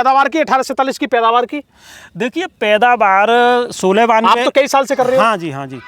पैदावार की 1847 की पैदावार की? देखिए पैदावार 16 आप तो कई साल से कर रहे हो। हाँ जी हाँ जी,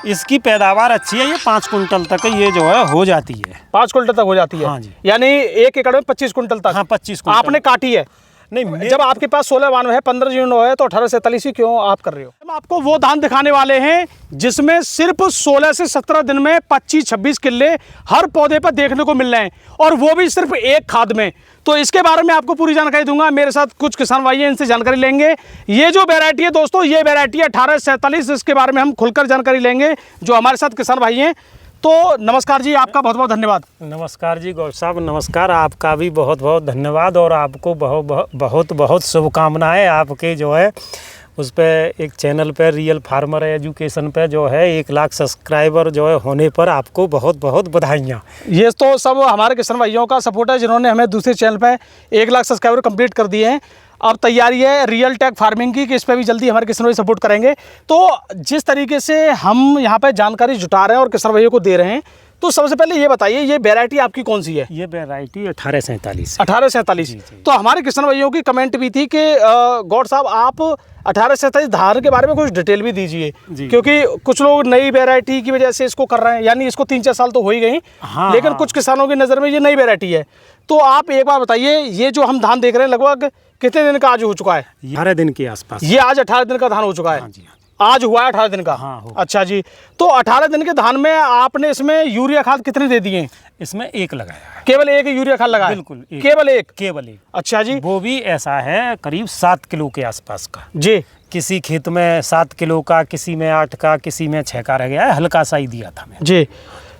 इसकी पैदावार अच्छी है, ये 5 कुंटल तक ये जो है हो जाती है। 5 कुंटल तक हो जाती है? हाँ जी। यानी 1 एकड़ में 25 कुंटल तक? हाँ 25 कुंटल। आपने काटी है? नहीं, जब आपके पास 1692 है, 15 यूनो है, तो 1847 ही क्यों आप कर रहे हो? हम आपको वो धान दिखाने वाले हैं जिसमें सिर्फ 16 से 17 दिन में 25-26 किल्ले हर पौधे पर देखने को मिल रहे हैं, और वो भी सिर्फ एक खाद में। तो इसके बारे में आपको पूरी जानकारी दूंगा। मेरे साथ कुछ किसान भाई हैं, इनसे जानकारी लेंगे। ये जो वैरायटी है दोस्तों, ये वैरायटी 1847, इसके बारे में हम खुलकर जानकारी लेंगे जो हमारे साथ किसान भाई हैं। तो नमस्कार जी, आपका बहुत बहुत धन्यवाद। नमस्कार जी गौर साहब, नमस्कार, आपका भी बहुत बहुत धन्यवाद, और आपको बहुत बहुत शुभकामनाएं। आपके जो है उस पर एक चैनल पर रियल फार्मर एजुकेशन पे जो है 1 लाख सब्सक्राइबर जो है होने पर आपको बहुत बहुत बधाइयाँ। ये तो सब हमारे किसान भाइयों का सपोर्ट है जिन्होंने हमें दूसरे चैनल पे 1 लाख सब्सक्राइबर कंप्लीट कर दिए हैं। अब तैयारी है रियल टेक फार्मिंग की, कि इस पर भी जल्दी हमारे किसान भाई सपोर्ट करेंगे। तो जिस तरीके से हम यहाँ पे जानकारी जुटा रहे हैं और किसान भाइयों को दे रहे हैं, तो सबसे पहले ये बताइए, ये वैरायटी आपकी कौन सी है? ये वैरायटी 1847। 1847। तो हमारे किसान भाइयों की कमेंट भी थी कि गौड़ साहब आप 1847 धान के बारे में कुछ डिटेल भी दीजिए, क्योंकि कुछ लोग नई वैरायटी की वजह से इसको कर रहे हैं, यानी इसको 3-4 साल तो हो ही गई। हाँ, लेकिन कुछ किसानों की नज़र में ये नई वैरायटी है। तो आप एक बार बताइए, ये जो हम धान देख रहे हैं लगभग कितने दिन का आज हो चुका है? 18 दिन के आसपास। ये आज 18 दिन का धान हो चुका है? हाँ जी, आज हुआ है 18 दिन का? हाँ। अच्छा जी, तो 18 दिन के धान में आपने इसमें यूरिया खाद कितने दे दिए? इसमें 1 लगाया है। केवल 1 यूरिया खाद लगाया? बिल्कुल, केवल एक? केवल एक। अच्छा जी। वो भी ऐसा है करीब 7 किलो के आसपास का जी। किसी खेत में 7 किलो का, किसी में 8 का, किसी में 6 का रह गया है, हल्का सा ही दिया था मैंने जी।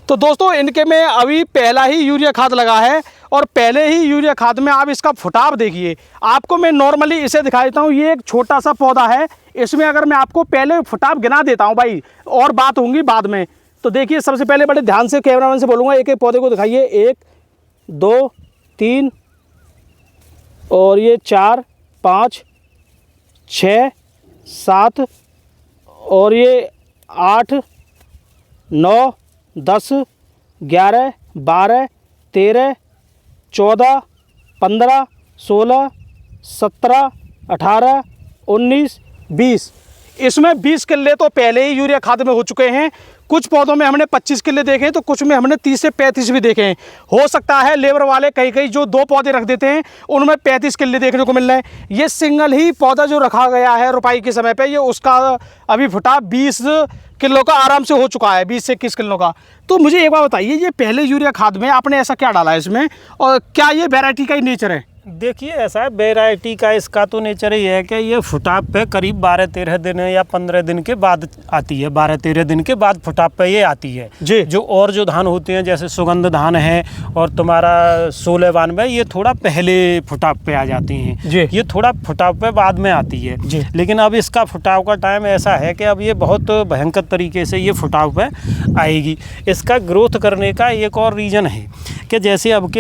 तो दोस्तों इनके में अभी पहला ही यूरिया खाद लगा है, और पहले ही यूरिया खाद में आप इसका फुटाव देखिए। आपको मैं नॉर्मली इसे दिखा देता हूँ, ये एक छोटा सा पौधा है, इसमें अगर मैं आपको पहले फुटाव गिना देता हूँ भाई, और बात होंगी बाद में। तो देखिए सबसे पहले बड़े ध्यान से कैमरामैन से बोलूँगा, एक एक पौधे को दिखाइए। 1 2 3 और ये 4 5 6 7 और ये 8 9 10 11 12 13 14 15 16 17 18 19 20। इसमें 20 किल्ले तो पहले ही यूरिया खाद में हो चुके हैं। कुछ पौधों में हमने 25 किल्ले देखे हैं, तो कुछ में हमने 30 से 35 भी देखे हैं। हो सकता है लेबर वाले कहीं जो 2 पौधे रख देते हैं उनमें 35 किल्ले देखने को मिल रहे हैं। ये सिंगल ही पौधा जो रखा गया है रुपाई के समय पे, ये उसका अभी फुटा 20 किलो का आराम से हो चुका है, 20 से 21 किलो का। तो मुझे एक बार बताइए, ये पहले यूरिया खाद में आपने ऐसा क्या डाला है इसमें, और क्या ये वैरायटी का ही नेचर है? देखिए ऐसा है, वैरायटी का इसका तो नेचर ही है कि ये फुटाप पे करीब 12-13 दिन या 15 दिन के बाद आती है। 12-13 दिन के बाद फुटाप पे ये आती है जी। जो धान होते हैं जैसे सुगंध धान है और तुम्हारा 1692, ये थोड़ा पहले फुटाप पे आ जाती हैं जी। ये थोड़ा फुटाप पे बाद में आती है जी। लेकिन अब इसका फुटाव का टाइम ऐसा है कि अब ये बहुत भयंकर तरीके से ये फुटाव पे आएगी। इसका ग्रोथ करने का एक और रीज़न है कि जैसे अब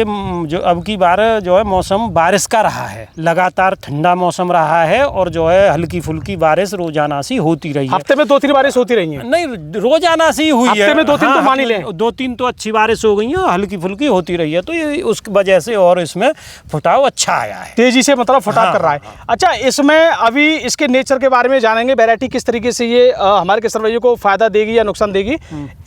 की बार जो है मौसम बारिश का रहा है, लगातार ठंडा मौसम रहा है, और जो है हल्की फुल्की बारिश रोजाना सी होती रही है। हफ्ते में 2-3 बारिश होती रही है? नहीं, रोजाना सी हुई है। हफ्ते में 2-3 तो मान ही लें, 2-3 तो अच्छी बारिश हो गई है, हल्की फुल्की होती रही है, तो ये उस वजह से और इसमें फुटाव अच्छा आया है, तेजी से मतलब फुटाव कर रहा है। अच्छा, इसमें अभी इसके नेचर के बारे में जानेंगे, वैरायटी किस तरीके से ये हमारे किसान भाइयों को फायदा देगी या नुकसान देगी।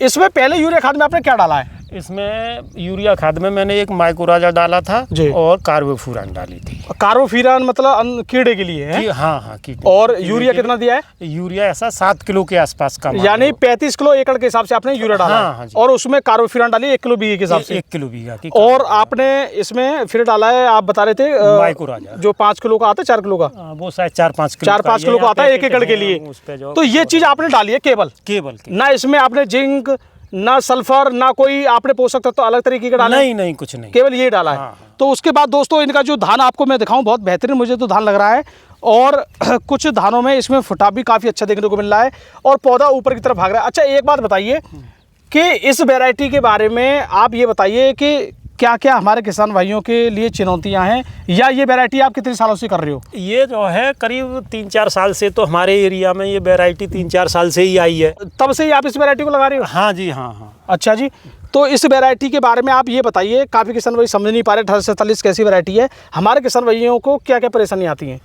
इसमें पहले यूरिया खाद में आपने क्या डाला है? इसमें यूरिया खाद में मैंने एक माइक्रोराजा डाला था और कार्बोफ्यूरान डाली थी। कार्बोफ्यूरान मतलब कीड़े के लिए है? हाँ। और यूरिया कितना दिया है? यूरिया ऐसा 7 किलो के आसपास का, यानी 35 किलो एकड़ के हिसाब से आपने यूरिया डाला। हाँ, और उसमें कार्बोफ्यूरान डाली 1 किलो बीघे के हिसाब से? 1 किलो बीघा की। और आपने इसमें फिर डाला है, आप बता रहे थे माइक्रोराजा, जो 5 किलो का आता है, 4 किलो का, वो शायद 4-5 किलो का आता है 1 एकड़ के लिए। तो ये चीज आपने डाली है केवल ना इसमें आपने जिंक, ना सल्फर, ना कोई आपने पोषक तत्व तो अलग तरीके का डाला? नहीं, कुछ नहीं, केवल ये डाला है। हाँ। तो उसके बाद दोस्तों इनका जो धान आपको मैं दिखाऊं, बहुत बेहतरीन मुझे तो धान लग रहा है, और कुछ धानों में इसमें फुटाव भी काफ़ी अच्छा देखने को मिल रहा है, और पौधा ऊपर की तरफ भाग रहा है। अच्छा, एक बात बताइए कि इस वैरायटी के बारे में आप ये बताइए कि क्या क्या हमारे किसान भाइयों के लिए चुनौतियां हैं, या ये वैरायटी आप कितने सालों से कर रहे हो? ये जो है करीब 3-4 साल से, तो हमारे एरिया में ये वैरायटी 3-4 साल से ही आई है। तब से ही आप इस वैरायटी को लगा रहे हो? हाँ जी, हाँ। अच्छा जी, तो इस वैरायटी के बारे में आप ये बताइए, काफ़ी किसान भाई समझ नहीं पा रहे 1847 कैसी वैरायटी है, हमारे किसान भाइयों को क्या क्या परेशानी आती है?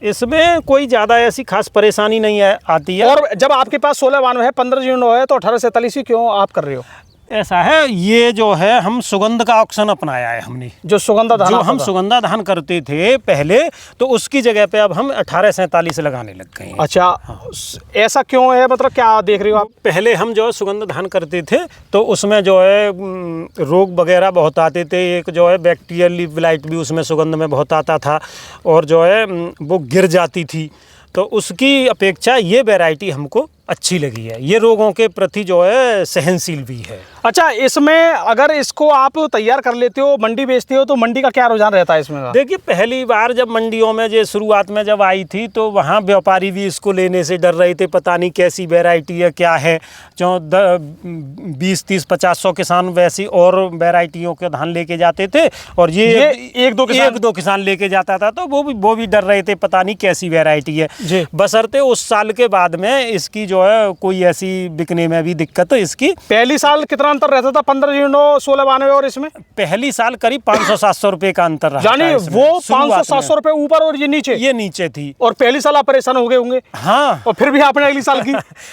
इसमें कोई ज़्यादा ऐसी खास परेशानी नहीं आती है। और जब आपके पास 1692 है, 1509 है, तो 1847 ही क्यों आप कर रहे हो? ऐसा है, ये जो है हम सुगंध का ऑप्शन अपनाया है हमने। जो सुगंधा धान, जो हम सुगंधा धान करते थे पहले, तो उसकी जगह पे अब हम 1847 लगाने लग गए हैं। अच्छा, ऐसा क्यों है, मतलब क्या देख रहे हो आप? पहले हम जो है सुगंध धान करते थे तो उसमें जो है रोग वगैरह बहुत आते थे। एक जो है बैक्टीरियल लीफ ब्लाइट भी उसमें सुगंध में बहुत आता था, और जो है वो गिर जाती थी। तो उसकी अपेक्षा ये वैरायटी हमको अच्छी लगी है। ये रोगों के प्रति जो है सहनशील भी है। अच्छा, इसमें अगर इसको आप तैयार कर लेते हो, मंडी बेचते हो, तो मंडी का क्या रुझान रहता है इसमें? देखिए, पहली बार जब मंडियों में जो शुरुआत में जब आई थी तो वहाँ व्यापारी भी इसको लेने से डर रहे थे, पता नहीं कैसी वैरायटी है, क्या है। जो 20, 30, 50, 100 किसान वैसी और वैरायटियों के धान लेके जाते थे, और ये एक दो किसान लेके जाता था, तो वो भी डर रहे थे, पता नहीं कैसी वैरायटी है। बशर्ते उस साल के बाद में इसकी जो है कोई ऐसी बिकने में भी दिक्कत इसकी। पहली साल कितना अंतर रहता था 1509, 1692 और इसमें? पहली साल करीब 500-700 रुपए का अंतर रहा। यानी वो 500-700 रुपए ऊपर और ये नीचे थी। और पहली साल आप परेशान हो गए होंगे। हाँ, और फिर भी आपने अगली साल की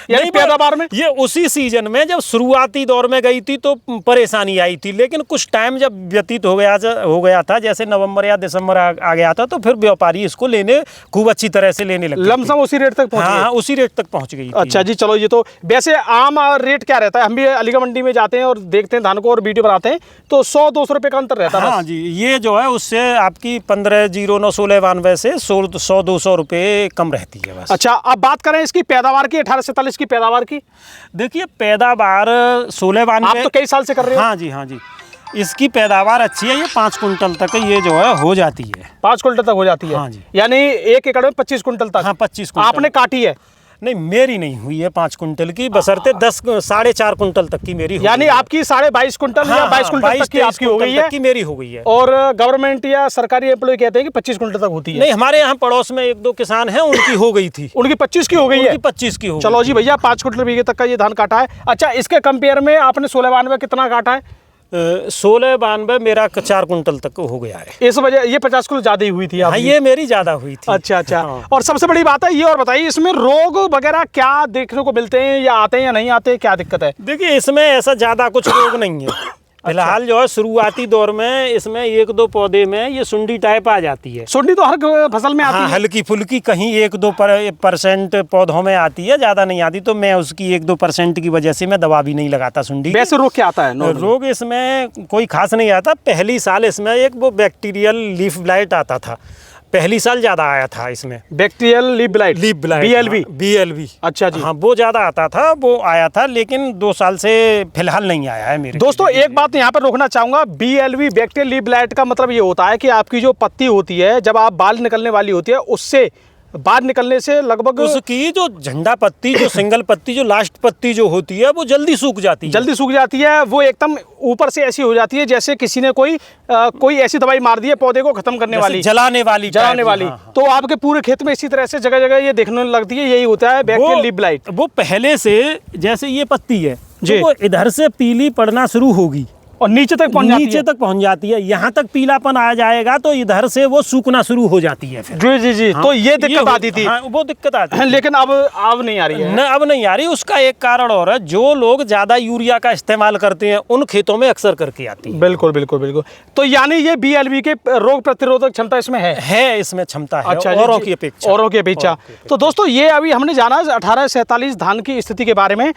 यानी पैदावार में, ये उसी सीजन में जब शुरुआती दौर में गई थी तो परेशानी आई थी, लेकिन कुछ टाइम जब व्यतीत हो गया था, जैसे नवंबर या दिसंबर आ गया था, तो फिर व्यापारी इसको लेने खूब अच्छी तरह से लेने लगे। लमसम उसी रेट तक पहुंच गई। हाँ, उसी रेट तक पहुंच गई। अच्छा जी, चलो, ये तो वैसे आम रेट क्या रहता है? हम भी अलीगढ़ मंडी में जाते हैं और देखते हैं धान को और वीडियो बनाते हैं, तो 100-200 रुपए का अंतर रहता है। हाँ जी, ये जो है उससे आपकी 1509, 1692 से 100-200 रुपए कम रहती है बस। अच्छा, अब बात करें इसकी पैदावार की, 1847 की पैदावार की। देखिए, पैदावार 1692 आप तो कई साल से कर रहे हो। हाँ जी, हाँ जी, इसकी पैदावार अच्छी है। ये 5 कुंटल तक ये जो है हो जाती है। 5 कुंटल तक हो जाती है? हाँ जी। यानी 1 एकड़ में 25 कुंटल तक? हाँ, 25 कुंटल। आपने काटी है? नहीं, मेरी नहीं हुई है 5 कुंटल की, बशर्ते 4.5 कुंटल तक की मेरी। यानी आपकी 22.5 कुंटल या 22 कुंटल तक की आपकी हो गई है? की मेरी हो गई है। और गवर्नमेंट या सरकारी एम्प्लॉय कहते हैं कि 25 कुंटल तक होती है। नहीं, हमारे यहाँ पड़ोस में 1-2 किसान हैं, उनकी हो गई थी। उनकी 25 की हो गई है? 25 की हो गई। चलो जी भैया, 5 कुंटल बीघे तक का ये धान काटा है। अच्छा, इसके कंपेयर में आपने 1692 कितना काटा है? 1692 मेरा 4 कुंटल तक हो गया है। इस वजह ये 50 किलो ज्यादा ही हुई थी। हाँ, ये मेरी ज्यादा हुई थी। अच्छा अच्छा। हाँ। और सबसे बड़ी बात है ये, और बताइए इसमें रोग वगैरह क्या देखने को मिलते हैं, या आते हैं या नहीं आते, क्या दिक्कत है? देखिए, इसमें ऐसा ज्यादा कुछ रोग नहीं है। फिलहाल जो है शुरुआती दौर में इसमें 1-2 पौधे में ये सुंडी टाइप आ जाती है। सुंडी तो हर फसल में आती है। हल्की फुल्की कहीं 1-2% पौधों में आती है, ज्यादा नहीं आती। तो मैं उसकी 1-2% की वजह से मैं दवा भी नहीं लगाता सुंडी। वैसे रोग क्या आता है? रोग इसमें कोई खास नहीं आता। पहली साल इसमें एक वो बैक्टीरियल लीफ ब्लाइट आता था, पहली साल ज्यादा आया था इसमें। Bacterial leaf blight, BLV। अच्छा जी। हाँ, वो ज्यादा आता था, वो आया था, लेकिन 2 साल से फिलहाल नहीं आया है मेरे। दोस्तों, एक बात यहाँ पर रोकना चाहूंगा, BLV बैक्टीरियल लीफ ब्लाइट का मतलब ये होता है कि आपकी जो पत्ती होती है, जब आप बाल निकलने वाली होती है, उससे बाहर निकलने से लगभग उसकी जो झंडा पत्ती, जो सिंगल पत्ती, जो लास्ट पत्ती जो होती है, वो जल्दी सूख जाती है। वो एकदम ऊपर से ऐसी हो जाती है जैसे किसी ने कोई ऐसी दवाई मार दी है पौधे को खत्म करने वाली, जलाने वाली। हाँ। तो आपके पूरे खेत में इसी तरह से जगह जगह ये देखने लगती है। यही होता है बैक्टीरियल लीफ ब्लाइट। वो पहले से, जैसे ये पत्ती है, तो वो इधर से पीली पड़ना शुरू होगी और नीचे तक पहुंच जाती है। यहाँ तक पीलापन आ जाएगा तो इधर से वो सूखना शुरू हो जाती है फिर। जी। हाँ, तो ये दिक्कत आती थी। हाँ, वो दिक्कत आती है, लेकिन अब नहीं आ रही है। अब नहीं आ रही। उसका एक कारण और है, जो लोग ज्यादा यूरिया का इस्तेमाल करते हैं उन खेतों में अक्सर करके आती है। बिल्कुल। तो यानी ये BLV के रोग प्रतिरोधक क्षमता इसमें है इसमें क्षमता है। अच्छा, औरों की अपेक्षा। तो दोस्तों, ये अभी हमने जाना 1847 धान की स्थिति के बारे में।